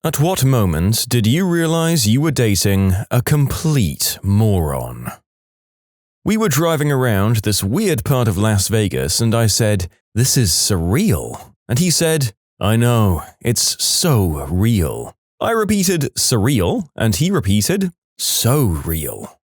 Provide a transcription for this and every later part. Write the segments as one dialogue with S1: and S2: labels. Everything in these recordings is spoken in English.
S1: At what moment did you realize you were dating a complete moron? We were driving around this weird part of Las Vegas and I said, "This is surreal." And he said, "I know, it's so real." I repeated surreal and he repeated so real.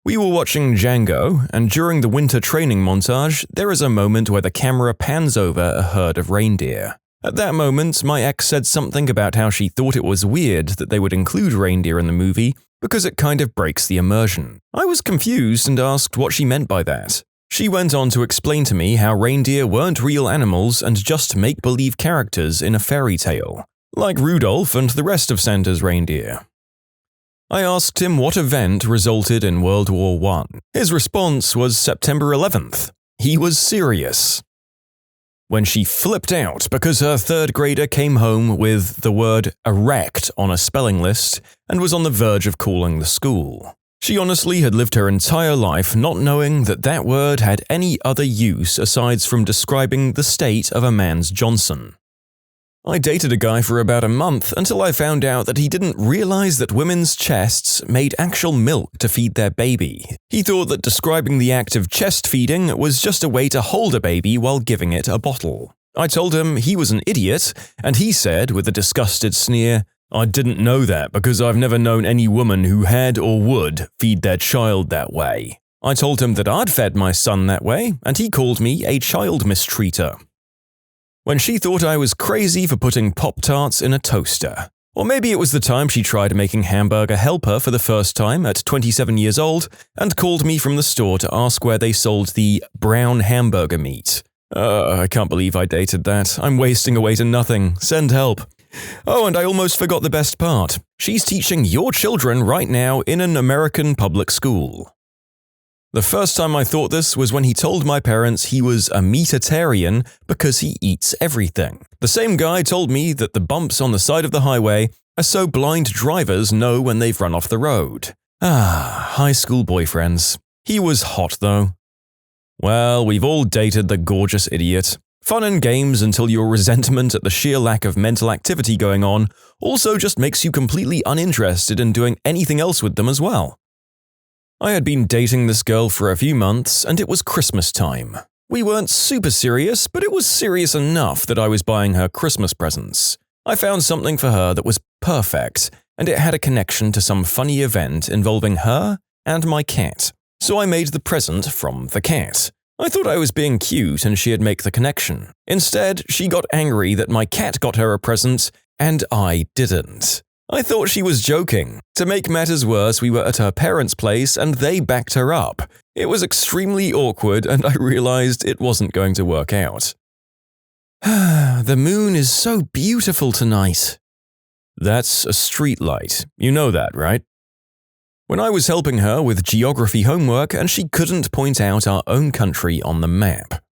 S1: We were watching Django, and during the winter training montage, there is a moment where the camera pans over a herd of reindeer. At that moment, my ex said something about how she thought it was weird that they would include reindeer in the movie because it kind of breaks the immersion. I was confused and asked what she meant by that. She went on to explain to me how reindeer weren't real animals and just make-believe characters in a fairy tale, like Rudolph and the rest of Santa's reindeer. I asked him what event resulted in World War I. His response was September 11th. He was serious. When she flipped out because her third grader came home with the word erect on a spelling list and was on the verge of calling the school. She honestly had lived her entire life not knowing that that word had any other use aside from describing the state of a man's Johnson. I dated a guy for about a month until I found out that he didn't realize that women's chests made actual milk to feed their baby. He thought that describing the act of chest feeding was just a way to hold a baby while giving it a bottle. I told him he was an idiot, and he said with a disgusted sneer, "I didn't know that because I've never known any woman who had or would feed their child that way." I told him that I'd fed my son that way, and he called me a child mistreater. When she thought I was crazy for putting Pop-Tarts in a toaster. Or maybe it was the time she tried making Hamburger Helper for the first time at 27 years old and called me from the store to ask where they sold the brown hamburger meat. I can't believe I dated that. I'm wasting away to nothing. Send help. Oh, and I almost forgot the best part. She's teaching your children right now in an American public school. The first time I thought this was when he told my parents he was a meatitarian because he eats everything. The same guy told me that the bumps on the side of the highway are so blind drivers know when they've run off the road. High school boyfriends. He was hot though. Well, we've all dated the gorgeous idiot. Fun and games until your resentment at the sheer lack of mental activity going on also just makes you completely uninterested in doing anything else with them as well. I had been dating this girl for a few months and it was Christmas time. We weren't super serious, but it was serious enough that I was buying her Christmas presents. I found something for her that was perfect, and it had a connection to some funny event involving her and my cat. So I made the present from the cat. I thought I was being cute and she'd make the connection. Instead, she got angry that my cat got her a present and I didn't. I thought she was joking. To make matters worse, we were at her parents' place and they backed her up. It was extremely awkward and I realized it wasn't going to work out. The moon is so beautiful tonight. That's a street light. You know that, right? When I was helping her with geography homework and she couldn't point out our own country on the map.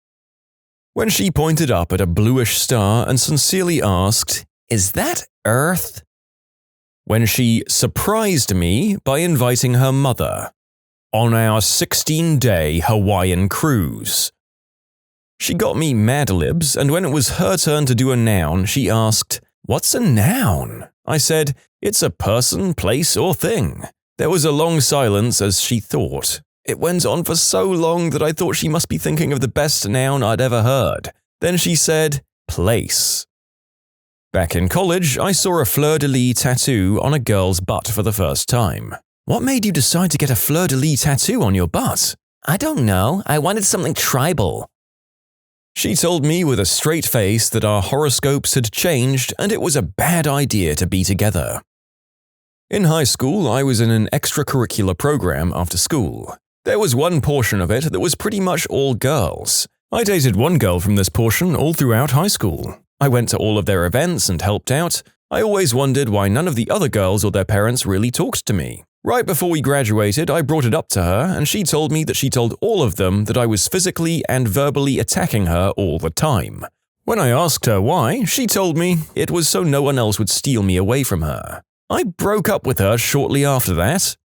S1: When she pointed up at a bluish star and sincerely asked, "Is that Earth?" When she surprised me by inviting her mother on our 16-day Hawaiian cruise. She got me Mad Libs, and when it was her turn to do a noun, she asked, "What's a noun?" I said, "It's a person, place, or thing." There was a long silence as she thought. It went on for so long that I thought she must be thinking of the best noun I'd ever heard. Then she said, "Place." Back in college, I saw a fleur-de-lis tattoo on a girl's butt for the first time. "What made you decide to get a fleur-de-lis tattoo on your butt?" "I don't know. I wanted something tribal." She told me with a straight face that our horoscopes had changed and it was a bad idea to be together. In high school, I was in an extracurricular program after school. There was one portion of it that was pretty much all girls. I dated one girl from this portion all throughout high school. I went to all of their events and helped out. I always wondered why none of the other girls or their parents really talked to me. Right before we graduated, I brought it up to her, and she told me that she told all of them that I was physically and verbally attacking her all the time. When I asked her why, she told me it was so no one else would steal me away from her. I broke up with her shortly after that.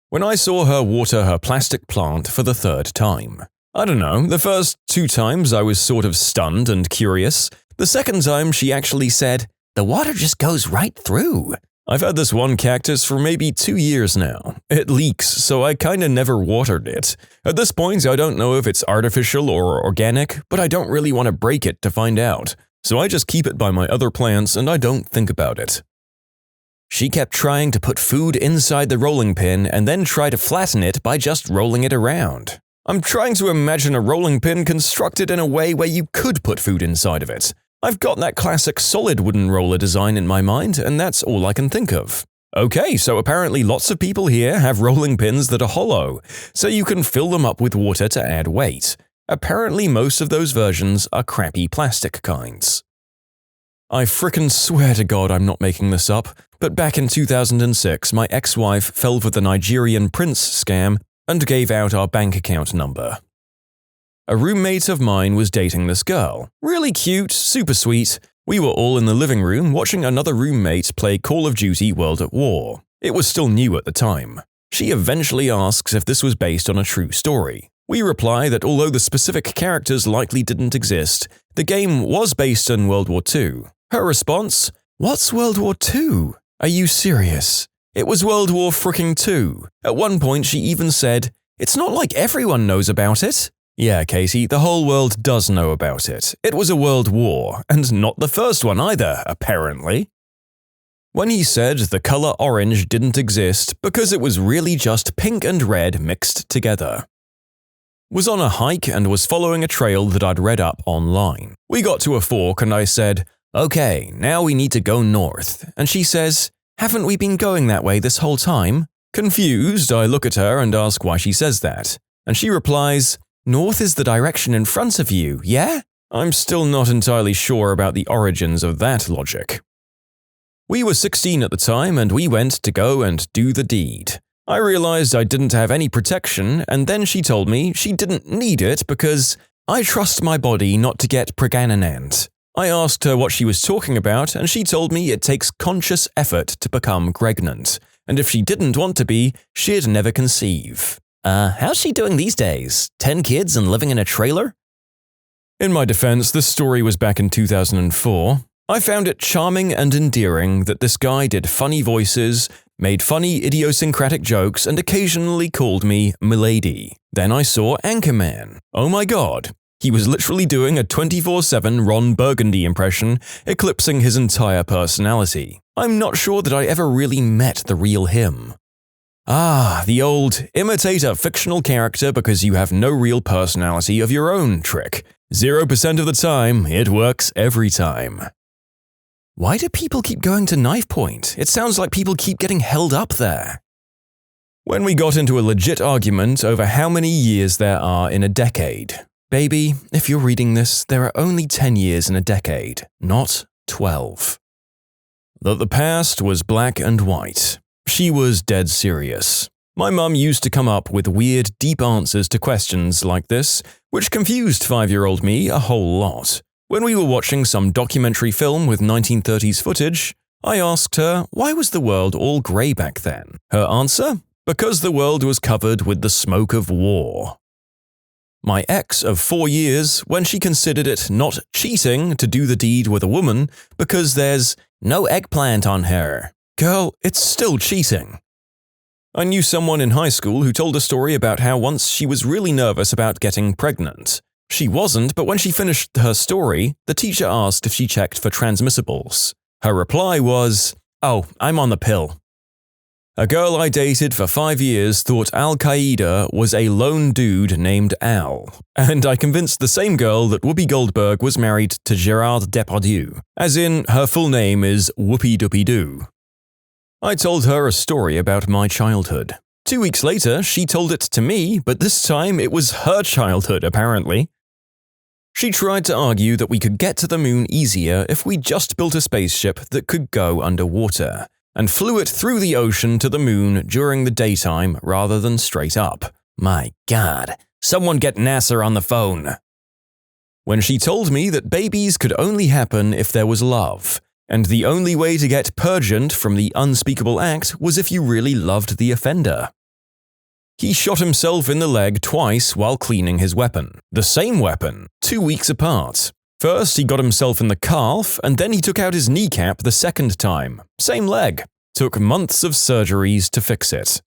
S1: When I saw her water her plastic plant for the third time. I don't know, the first 2 times I was sort of stunned and curious. The second time she actually said,
S2: The water just goes right through.
S1: I've had this one cactus for maybe 2 years now. It leaks, so I kinda never watered it. At this point, I don't know if it's artificial or organic, but I don't really want to break it to find out. So I just keep it by my other plants and I don't think about it.
S2: She kept trying to put food inside the rolling pin and then try to flatten it by just rolling it around.
S1: I'm trying to imagine a rolling pin constructed in a way where you could put food inside of it. I've got that classic solid wooden roller design in my mind, and that's all I can think of. Okay, so apparently lots of people here have rolling pins that are hollow, so you can fill them up with water to add weight. Apparently most of those versions are crappy plastic kinds. I frickin' swear to God I'm not making this up, but back in 2006 my ex-wife fell for the Nigerian prince scam and gave out our bank account number. A roommate of mine was dating this girl. Really cute, super sweet. We were all in the living room watching another roommate play Call of Duty World at War. It was still new at the time. She eventually asks if this was based on a true story. We reply that although the specific characters likely didn't exist, the game was based on World War II. Her response, "What's World War II? Are you serious? It was World War fricking II. At one point she even said, it's not like everyone knows about it. Yeah, Katie, the whole world does know about it. It was a world war, and not the first one either, apparently. When he said the color orange didn't exist because it was really just pink and red mixed together. Was on a hike and was following a trail that I'd read up online. We got to a fork and I said, okay, now we need to go north. And she says, haven't we been going that way this whole time? Confused, I look at her and ask why she says that. And she replies, north is the direction in front of you, yeah? I'm still not entirely sure about the origins of that logic. We were 16 at the time and we went to go and do the deed. I realized I didn't have any protection and then she told me she didn't need it because I trust my body not to get pregnant. I asked her what she was talking about and she told me it takes conscious effort to become pregnant, and if she didn't want to be, she'd never conceive.
S2: How's she doing these days? 10 kids and living in a trailer?
S1: In my defense, this story was back in 2004. I found it charming and endearing that this guy did funny voices, made funny idiosyncratic jokes, and occasionally called me Milady. Then I saw Anchorman. Oh my god. He was literally doing a 24/7 Ron Burgundy impression, eclipsing his entire personality. I'm not sure that I ever really met the real him. Ah, the old imitate a fictional character because you have no real personality of your own trick. 0% of the time, it works every time. Why do people keep going to knife point? It sounds like people keep getting held up there. When we got into a legit argument over how many years there are in a decade. Baby, if you're reading this, there are only 10 years in a decade, not 12. That the past was black and white. She was dead serious. My mum used to come up with weird, deep answers to questions like this, which confused 5-year-old me a whole lot. When we were watching some documentary film with 1930s footage, I asked her, why was the world all grey back then? Her answer? Because the world was covered with the smoke of war. My ex of 4 years, when she considered it not cheating to do the deed with a woman because there's no eggplant on her. Girl, it's still cheating. I knew someone in high school who told a story about how once she was really nervous about getting pregnant. She wasn't, but when she finished her story, the teacher asked if she checked for transmissibles. Her reply was, oh, I'm on the pill. A girl I dated for 5 years thought Al-Qaeda was a lone dude named Al, and I convinced the same girl that Whoopi Goldberg was married to Gerard Depardieu, as in her full name is Whoopi Doopy Doo. I told her a story about my childhood. 2 weeks later, she told it to me, but this time it was her childhood, apparently. She tried to argue that we could get to the moon easier if we just built a spaceship that could go underwater, and flew it through the ocean to the moon during the daytime rather than straight up.
S2: My God, someone get NASA on the phone.
S1: When she told me that babies could only happen if there was love, and the only way to get purgant from the unspeakable act was if you really loved the offender. He shot himself in the leg twice while cleaning his weapon. The same weapon, 2 weeks apart. First, he got himself in the calf, and then he took out his kneecap the second time. Same leg. Took months of surgeries to fix it.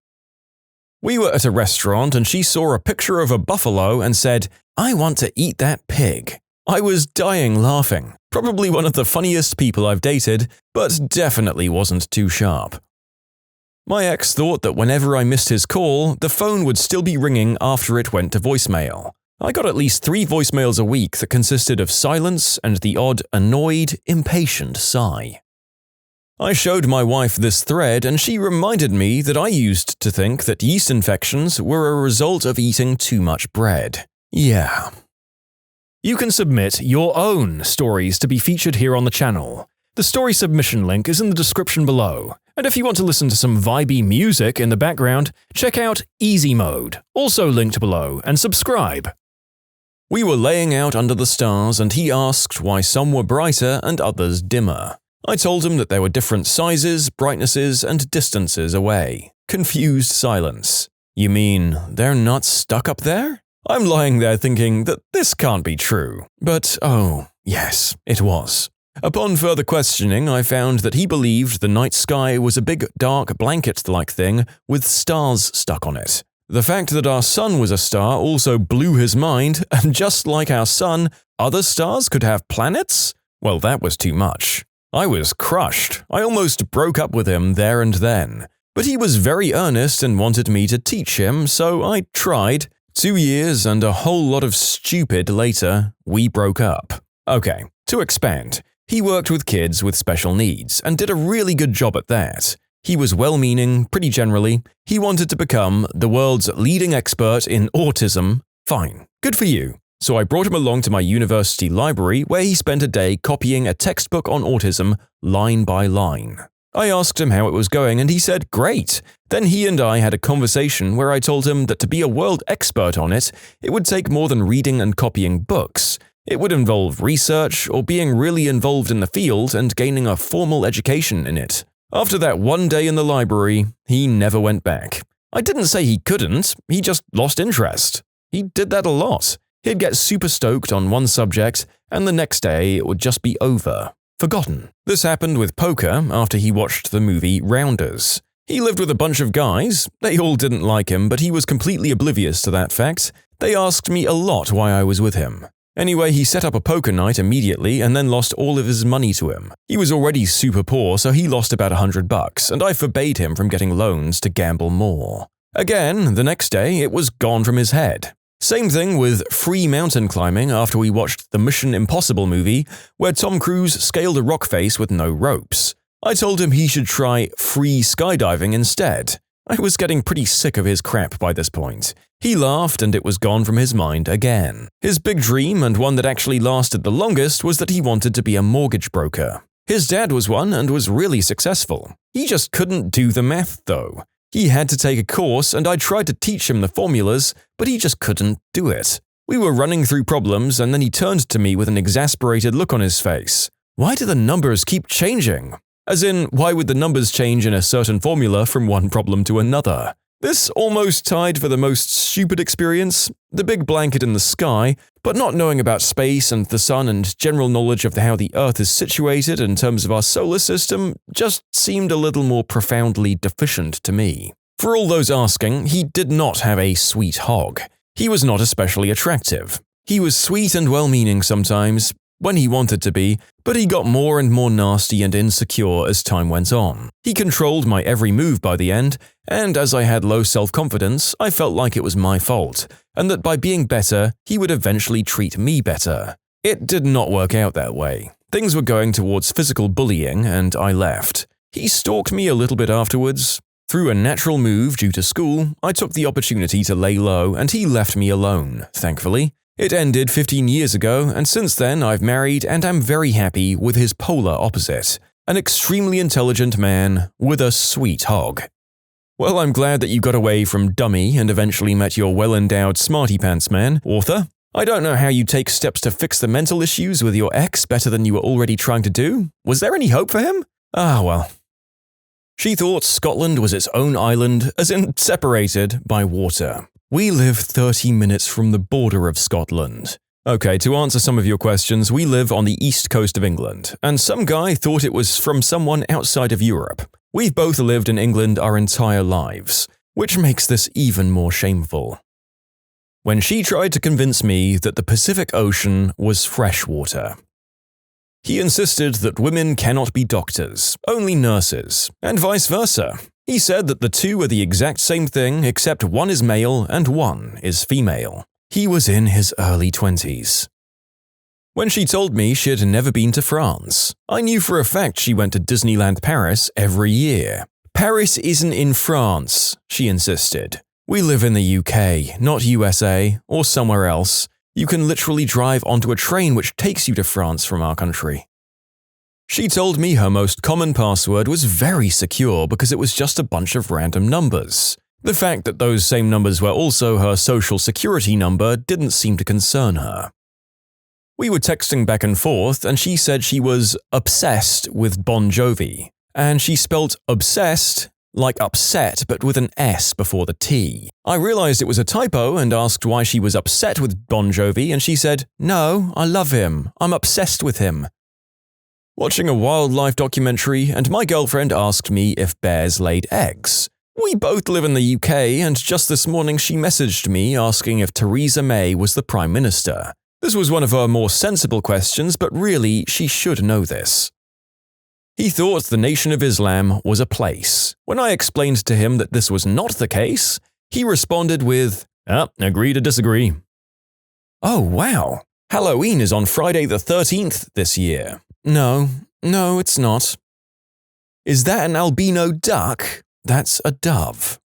S1: We were at a restaurant and she saw a picture of a buffalo and said, "I want to eat that pig." I was dying laughing. Probably one of the funniest people I've dated, but definitely wasn't too sharp. My ex thought that whenever I missed his call, the phone would still be ringing after it went to voicemail. I got at least 3 voicemails a week that consisted of silence and the odd, annoyed, impatient sigh. I showed my wife this thread and she reminded me that I used to think that yeast infections were a result of eating too much bread. Yeah. You can submit your own stories to be featured here on the channel. The story submission link is in the description below. And if you want to listen to some vibey music in the background, check out easymode, also linked below, and subscribe. We were laying out under the stars and he asked why some were brighter and others dimmer. I told him that there were different sizes, brightnesses, and distances away. Confused silence. You mean they're not stuck up there? I'm lying there thinking that this can't be true. But oh, yes, it was. Upon further questioning, I found that he believed the night sky was a big dark blanket-like thing with stars stuck on it. The fact that our sun was a star also blew his mind, and just like our sun, other stars could have planets? Well, that was too much. I was crushed. I almost broke up with him there and then. But he was very earnest and wanted me to teach him, so I tried. 2 years and a whole lot of stupid later, we broke up. Okay, to expand. He worked with kids with special needs and did a really good job at that. He was well-meaning, pretty generally. He wanted to become the world's leading expert in autism. Fine, good for you. So I brought him along to my university library where he spent a day copying a textbook on autism line by line. I asked him how it was going and he said, "Great." Then he and I had a conversation where I told him that to be a world expert on it, it would take more than reading and copying books. It would involve research or being really involved in the field and gaining a formal education in it. After that one day in the library, he never went back. I didn't say he couldn't, he just lost interest. He did that a lot. He'd get super stoked on one subject, and the next day it would just be over. Forgotten. This happened with poker after he watched the movie Rounders. He lived with a bunch of guys. They all didn't like him, but he was completely oblivious to that fact. They asked me a lot why I was with him. Anyway, he set up a poker night immediately and then lost all of his money to him. He was already super poor, so he lost about $100, and I forbade him from getting loans to gamble more. Again, the next day, it was gone from his head. Same thing with free mountain climbing after we watched the Mission Impossible movie, where Tom Cruise scaled a rock face with no ropes. I told him he should try free skydiving instead. I was getting pretty sick of his crap by this point. He laughed and it was gone from his mind again. His big dream, and one that actually lasted the longest, was that he wanted to be a mortgage broker. His dad was one and was really successful. He just couldn't do the math though. He had to take a course and I tried to teach him the formulas, but he just couldn't do it. We were running through problems and then he turned to me with an exasperated look on his face. Why do the numbers keep changing? As in, why would the numbers change in a certain formula from one problem to another? This almost tied for the most stupid experience, the big blanket in the sky, but not knowing about space and the sun and general knowledge of how the Earth is situated in terms of our solar system just seemed a little more profoundly deficient to me. For all those asking, he did not have a sweet hog. He was not especially attractive. He was sweet and well-meaning sometimes, when he wanted to be, but he got more and more nasty and insecure as time went on. He controlled my every move by the end, and as I had low self-confidence, I felt like it was my fault, and that by being better, he would eventually treat me better. It did not work out that way. Things were going towards physical bullying, and I left. He stalked me a little bit afterwards. Through a natural move due to school, I took the opportunity to lay low, and he left me alone, thankfully. It ended 15 years ago, and since then I've married and am very happy with his polar opposite, an extremely intelligent man with a sweet hog. Well, I'm glad that you got away from dummy and eventually met your well-endowed smarty pants man, author. I don't know how you take steps to fix the mental issues with your ex better than you were already trying to do. Was there any hope for him? Ah, well. She thought Scotland was its own island, as in separated by water. We live 30 minutes from the border of Scotland. Okay, to answer some of your questions, we live on the east coast of England, and some guy thought it was from someone outside of Europe. We've both lived in England our entire lives, which makes this even more shameful. When she tried to convince me that the Pacific Ocean was freshwater. He insisted that women cannot be doctors, only nurses, and vice versa. He said that the two are the exact same thing except one is male and one is female. He was in his early 20s. When she told me she had never been to France, I knew for a fact she went to Disneyland Paris every year. Paris isn't in France, she insisted. We live in the UK, not USA, or somewhere else. You can literally drive onto a train which takes you to France from our country. She told me her most common password was very secure because it was just a bunch of random numbers. The fact that those same numbers were also her social security number didn't seem to concern her. We were texting back and forth, and she said she was obsessed with Bon Jovi, and she spelt obsessed like upset but with an S before the T. I realized it was a typo and asked why she was upset with Bon Jovi, and she said, "No, I love him. I'm obsessed with him." Watching a wildlife documentary, and my girlfriend asked me if bears laid eggs. We both live in the UK, and just this morning she messaged me asking if Theresa May was the Prime Minister. This was one of her more sensible questions, but really, she should know this. He thought the Nation of Islam was a place. When I explained to him that this was not the case, he responded with, agree to disagree. Oh wow, Halloween is on Friday the 13th this year. No, it's not. Is that an albino duck? That's a dove.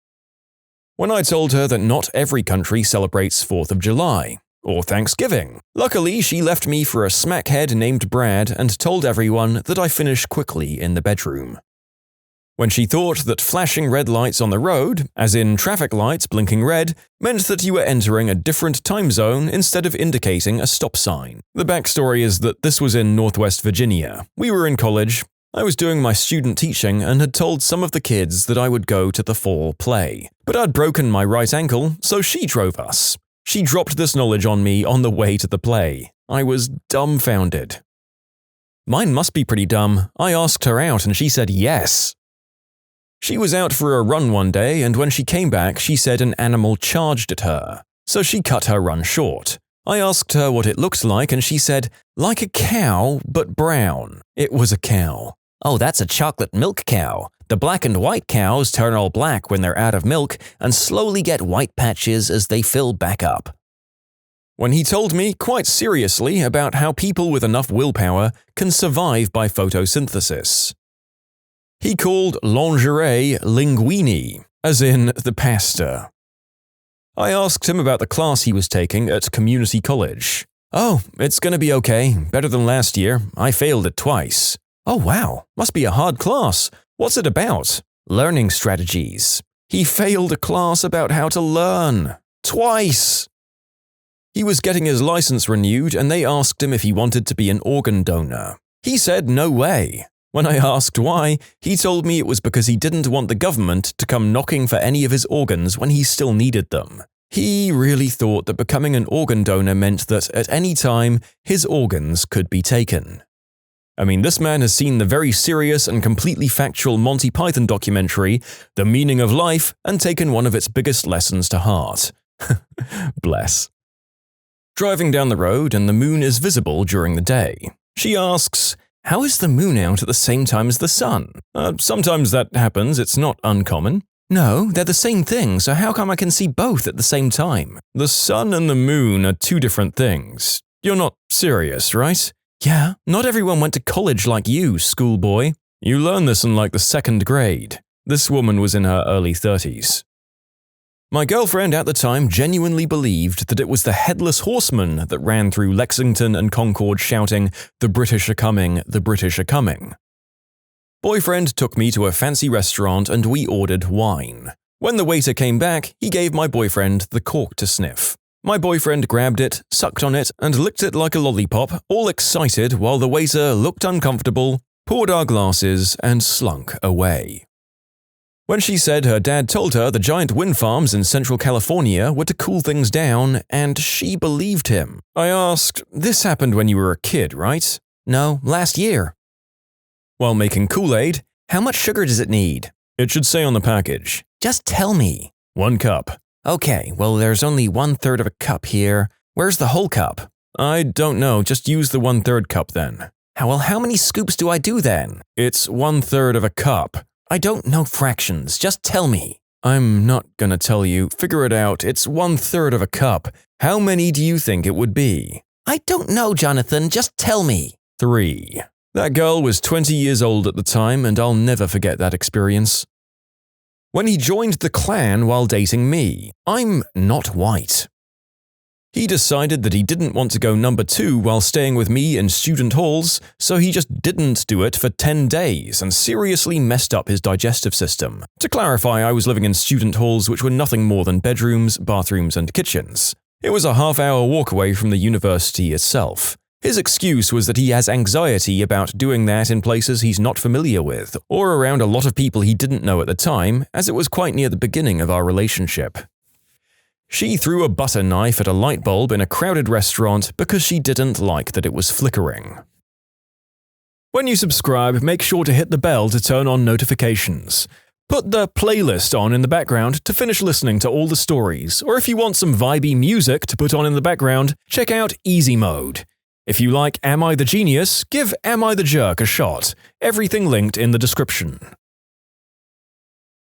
S1: When I told her that not every country celebrates 4th of July, or Thanksgiving. Luckily, she left me for a smackhead named Brad and told everyone that I finish quickly in the bedroom. When she thought that flashing red lights on the road, as in traffic lights blinking red, meant that you were entering a different time zone instead of indicating a stop sign. The backstory is that this was in Northwest Virginia. We were in college. I was doing my student teaching and had told some of the kids that I would go to the fall play. But I'd broken my right ankle, so she drove us. She dropped this knowledge on me on the way to the play. I was dumbfounded. Mine must be pretty dumb. I asked her out and she said yes. She was out for a run one day, and when she came back, she said an animal charged at her. So she cut her run short. I asked her what it looked like and she said, like a cow, but brown. It was a cow. Oh, that's a chocolate milk cow. The black and white cows turn all black when they're out of milk and slowly get white patches as they fill back up. When he told me, quite seriously, about how people with enough willpower can survive by photosynthesis. He called lingerie linguine, as in the pasta. I asked him about the class he was taking at community college. Oh, it's gonna be okay, better than last year. I failed it twice. Oh wow, must be a hard class. What's it about? Learning strategies. He failed a class about how to learn. Twice! He was getting his license renewed and they asked him if he wanted to be an organ donor. He said no way. When I asked why, he told me it was because he didn't want the government to come knocking for any of his organs when he still needed them. He really thought that becoming an organ donor meant that at any time, his organs could be taken. I mean, this man has seen the very serious and completely factual Monty Python documentary, The Meaning of Life, and taken one of its biggest lessons to heart. Bless. Driving down the road and the moon is visible during the day. She asks, how is the moon out at the same time as the sun? Sometimes that happens, it's not uncommon. No, they're the same thing, so how come I can see both at the same time? The sun and the moon are two different things. You're not serious, right? Yeah, not everyone went to college like you, schoolboy. You learned this in like the 2nd grade. This woman was in her early 30s. My girlfriend at the time genuinely believed that it was the Headless Horseman that ran through Lexington and Concord shouting, "The British are coming, the British are coming." Boyfriend took me to a fancy restaurant and we ordered wine. When the waiter came back, he gave my boyfriend the cork to sniff. My boyfriend grabbed it, sucked on it, and licked it like a lollipop, all excited while the waiter looked uncomfortable, poured our glasses, and slunk away. When she said her dad told her the giant wind farms in Central California were to cool things down, and she believed him. I asked, "This happened when you were a kid, right?" "No, last year." While making Kool-Aid, "How much sugar does it need?" "It should say on the package." "Just tell me." "1 cup." "Okay, well there's only 1/3 of a cup here. Where's the whole cup?" "I don't know, just use the 1/3 cup then." "Well, how many scoops do I do then?" "It's 1/3 of a cup." "I don't know fractions, just tell me." "I'm not gonna tell you. Figure it out. It's 1/3 of a cup. How many do you think it would be?" "I don't know, Jonathan. Just tell me." 3. That girl was 20 years old at the time, and I'll never forget that experience. When he joined the clan while dating me, I'm not white. He decided that he didn't want to go number 2 while staying with me in student halls, so he just didn't do it for 10 days and seriously messed up his digestive system. To clarify, I was living in student halls which were nothing more than bedrooms, bathrooms, and kitchens. It was a half-hour walk away from the university itself. His excuse was that he has anxiety about doing that in places he's not familiar with, or around a lot of people he didn't know at the time, as it was quite near the beginning of our relationship. She threw a butter knife at a light bulb in a crowded restaurant because she didn't like that it was flickering. When you subscribe, make sure to hit the bell to turn on notifications. Put the playlist on in the background to finish listening to all the stories, or if you want some vibey music to put on in the background, check out easymode. If you like Am I the Genius, give Am I the Jerk a shot. Everything linked in the description.